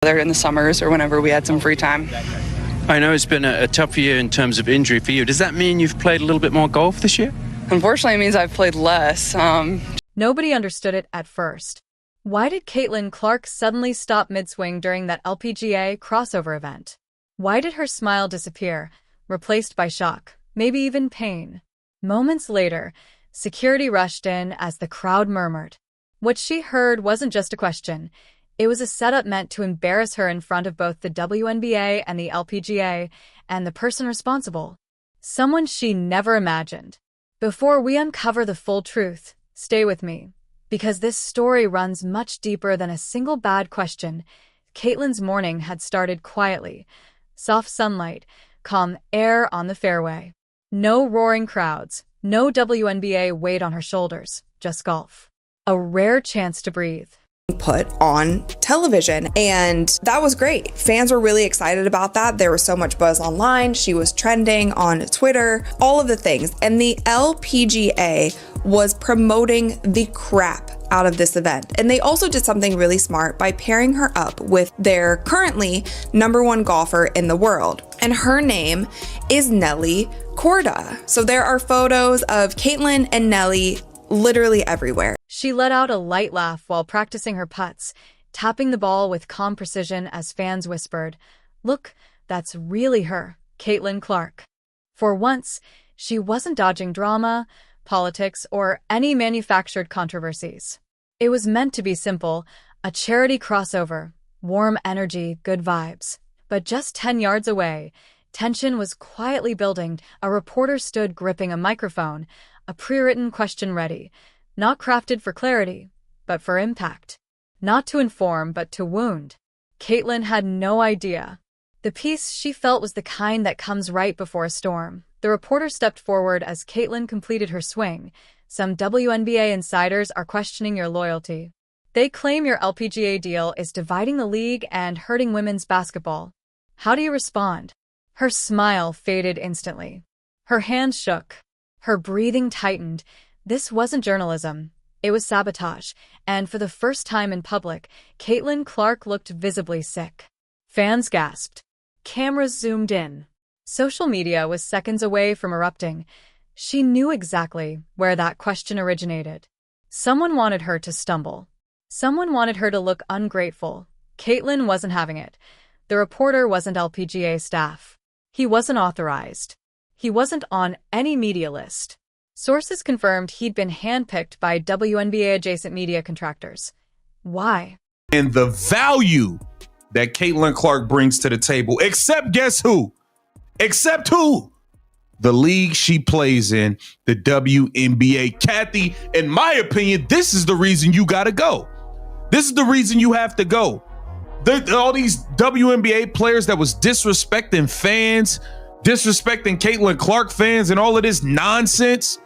There in the summers or whenever we had some free time. I know it's been a tough year in terms of injury for you. Does that mean you've played a little bit more golf this year? Unfortunately, it means I've played less. Nobody understood it at first. Why did Caitlin Clark suddenly stop mid-swing during that LPGA crossover event? Why did her smile disappear, replaced by shock, maybe even pain? Moments later, security rushed in as the crowd murmured. What she heard wasn't just a question. It was a setup meant to embarrass her in front of both the WNBA and the LPGA and the person responsible. Someone she never imagined. Before we uncover the full truth, stay with me, because this story runs much deeper than a single bad question. Caitlin's morning had started quietly. Soft sunlight, calm air on the fairway. No roaring crowds, no WNBA weight on her shoulders, just golf. A rare chance to breathe. Put on television, and that was great. Fans were really excited about that. There was so much buzz online. She was trending on Twitter, all of the things. And the LPGA was promoting the crap out of this event. And they also did something really smart by pairing her up with their currently #1 golfer in the world. And her name is Nelly Korda. So there are photos of Caitlin and Nelly literally everywhere. She let out a light laugh while practicing her putts, tapping the ball with calm precision as fans whispered, "Look, that's really her, Caitlin Clark." For once, she wasn't dodging drama, politics, or any manufactured controversies. It was meant to be simple, a charity crossover, warm energy, good vibes. But just 10 yards away, tension was quietly building. A reporter stood gripping a microphone, a pre-written question ready, not crafted for clarity, but for impact. Not to inform, but to wound. Caitlin had no idea. The peace she felt was the kind that comes right before a storm. The reporter stepped forward as Caitlin completed her swing. "Some WNBA insiders are questioning your loyalty. They claim your LPGA deal is dividing the league and hurting women's basketball. How do you respond?" Her smile faded instantly. Her hands shook. Her breathing tightened. This wasn't journalism. It was sabotage. And for the first time in public, Caitlin Clark looked visibly sick. Fans gasped. Cameras zoomed in. Social media was seconds away from erupting. She knew exactly where that question originated. Someone wanted her to stumble. Someone wanted her to look ungrateful. Caitlin wasn't having it. The reporter wasn't LPGA staff. He wasn't authorized. He wasn't on any media list. Sources confirmed he'd been handpicked by WNBA-adjacent media contractors. Why? And the value that Caitlin Clark brings to the table, except guess who? Except who? The league she plays in, the WNBA. Kathy, in my opinion, this is the reason you got to go. This is the reason you have to go. All these WNBA players that was disrespecting fans, disrespecting Caitlin Clark fans, and all of this nonsense.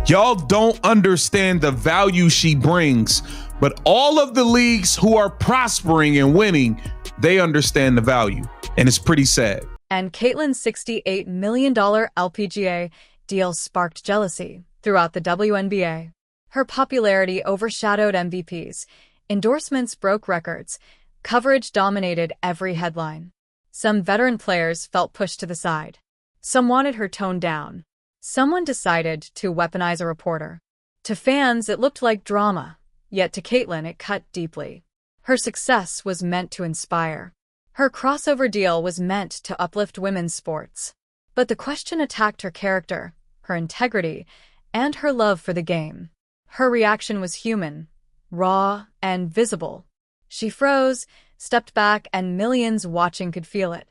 Y'all don't understand the value she brings, but all of the leagues who are prospering and winning, they understand the value, and it's pretty sad. And Caitlin's $68 million LPGA deal sparked jealousy throughout the WNBA. Her popularity overshadowed MVPs. Endorsements broke records. Coverage dominated every headline. Some veteran players felt pushed to the side. Some wanted her toned down. Someone decided to weaponize a reporter. To fans, it looked like drama, yet to Caitlin, it cut deeply. Her success was meant to inspire. Her crossover deal was meant to uplift women's sports. But the question attacked her character, her integrity, and her love for the game. Her reaction was human, raw, and visible. She froze, stepped back, and millions watching could feel it.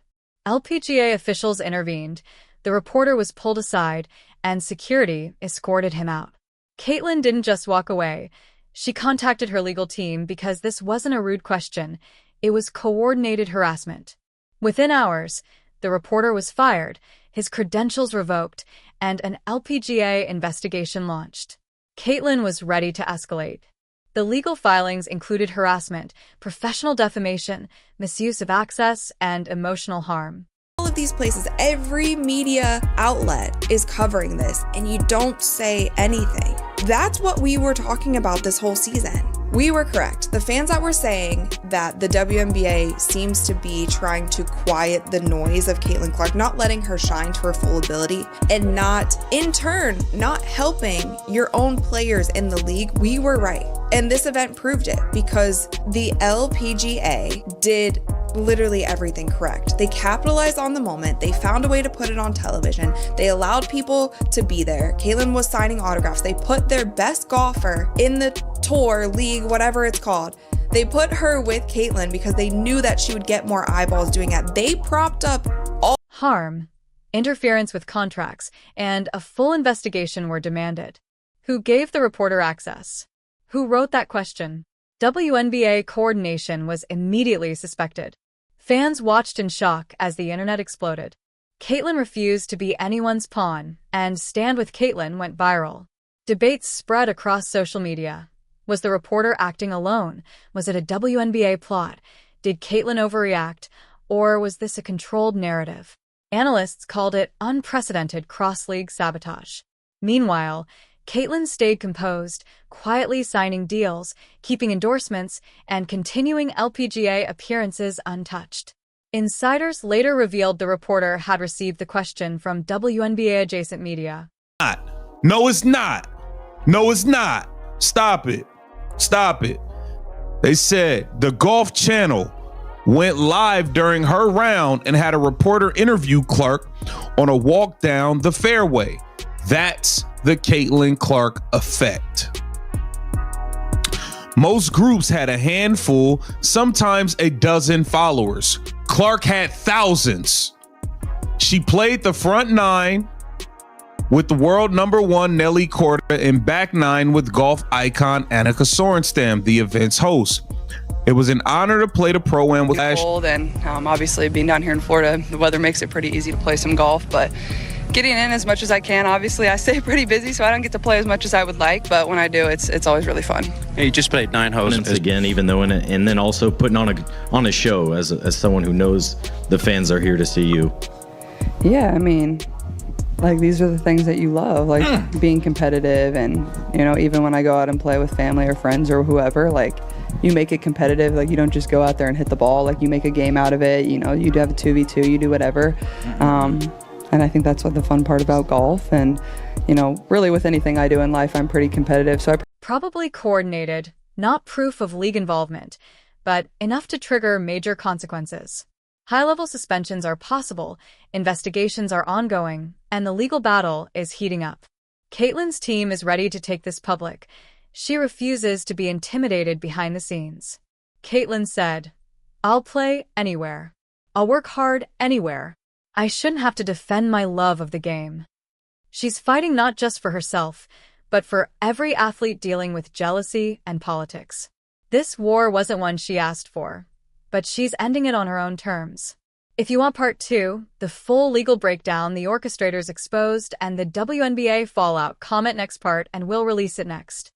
LPGA officials intervened. The reporter was pulled aside, and security escorted him out. Caitlin didn't just walk away. She contacted her legal team because this wasn't a rude question. It was coordinated harassment. Within hours, the reporter was fired, his credentials revoked, and an LPGA investigation launched. Caitlin was ready to escalate. The legal filings included harassment, professional defamation, misuse of access, and emotional harm. All of these places, every media outlet is covering this, and you don't say anything. That's what we were talking about this whole season. We were correct. The fans that were saying that the WNBA seems to be trying to quiet the noise of Caitlin Clark, not letting her shine to her full ability, and not, in turn, not helping your own players in the league, we were right. And this event proved it because the LPGA did literally everything correct. They capitalized on the moment. They found a way to put it on television. They allowed people to be there. Caitlin was signing autographs. They put their best golfer in the tour, league, whatever it's called. They put her with Caitlin because they knew that she would get more eyeballs doing it. They propped up all Harm, interference with contracts, and a full investigation were demanded. Who gave the reporter access? Who wrote that question? WNBA coordination was immediately suspected. Fans watched in shock as the internet exploded. Caitlin refused to be anyone's pawn, and Stand With Caitlin went viral. Debates spread across social media. Was the reporter acting alone? Was it a WNBA plot? Did Caitlin overreact? Or was this a controlled narrative? Analysts called it unprecedented cross-league sabotage. Meanwhile, Caitlin stayed composed, quietly signing deals, keeping endorsements, and continuing LPGA appearances untouched. Insiders later revealed the reporter had received the question from WNBA-adjacent media. No, it's not. No, it's not. Stop it. Stop it. They said the Golf Channel went live during her round and had a reporter interview Clark on a walk down the fairway. That's the Caitlin Clark effect. Most groups had a handful, sometimes a dozen followers. Clark had thousands. She played the front nine with the world number one Nelly Korda and back nine with golf icon Annika Sorenstam, the event's host. It was an honor to play the Pro-Am with Cold, and obviously being down here in Florida, the weather makes it pretty easy to play some golf, but getting in as much as I can. Obviously, I stay pretty busy, so I don't get to play as much as I would like, but when I do, it's always really fun. Hey, you just played 9 holes again, even though and then also putting on a show as someone who knows the fans are here to see you. Yeah, I mean, like, these are the things that you love, like being competitive, and even when I go out and play with family or friends or whoever, like, you make it competitive. Like, you don't just go out there and hit the ball. Like, you make a game out of it. You do have a 2v2, you do whatever. And I think that's what the fun part about golf. And, really with anything I do in life, I'm pretty competitive. So Probably coordinated, not proof of league involvement, but enough to trigger major consequences. High-level suspensions are possible, investigations are ongoing, and the legal battle is heating up. Caitlin's team is ready to take this public. She refuses to be intimidated behind the scenes. Caitlin said, "I'll play anywhere. I'll work hard anywhere. I shouldn't have to defend my love of the game." She's fighting not just for herself, but for every athlete dealing with jealousy and politics. This war wasn't one she asked for, but she's ending it on her own terms. If you want part 2, the full legal breakdown, the orchestrators exposed, and the WNBA fallout, comment next part and we'll release it next.